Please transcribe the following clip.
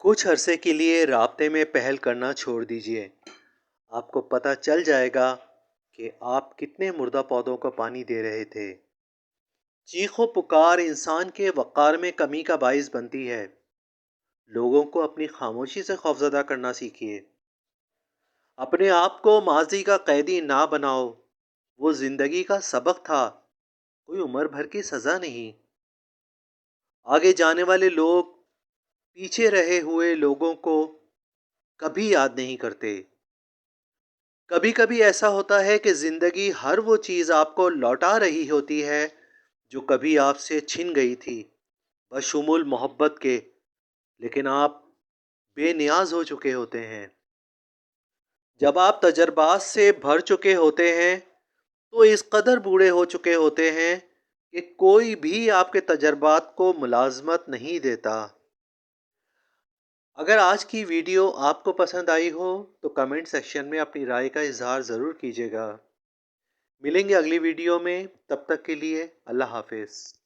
کچھ عرصے کے لیے رابطے میں پہل کرنا چھوڑ دیجیے۔ آپ کو پتہ چل جائے گا کہ آپ کتنے مردہ پودوں کو پانی دے رہے تھے۔ چیخ و پکار انسان کے وقار میں کمی کا باعث بنتی ہے۔ لوگوں کو اپنی خاموشی سے خوفزدہ کرنا سیکھیے۔ اپنے آپ کو ماضی کا قیدی نہ بناؤ۔ وہ زندگی کا سبق تھا، کوئی عمر بھر کی سزا نہیں۔ آگے جانے والے لوگ پیچھے رہے ہوئے لوگوں کو کبھی یاد نہیں کرتے۔ کبھی کبھی ایسا ہوتا ہے کہ زندگی ہر وہ چیز آپ کو لوٹا رہی ہوتی ہے جو کبھی آپ سے چھن گئی تھی، بشمول محبت کے، لیکن آپ بے نیاز ہو چکے ہوتے ہیں۔ جب آپ تجربات سے بھر چکے ہوتے ہیں تو اس قدر بوڑھے ہو چکے ہوتے ہیں کہ کوئی بھی آپ کے تجربات کو ملازمت نہیں دیتا۔ اگر آج کی ویڈیو آپ کو پسند آئی ہو تو کمنٹ سیکشن میں اپنی رائے کا اظہار ضرور کیجیے گا۔ ملیں گے اگلی ویڈیو میں، تب تک کے لیے اللہ حافظ۔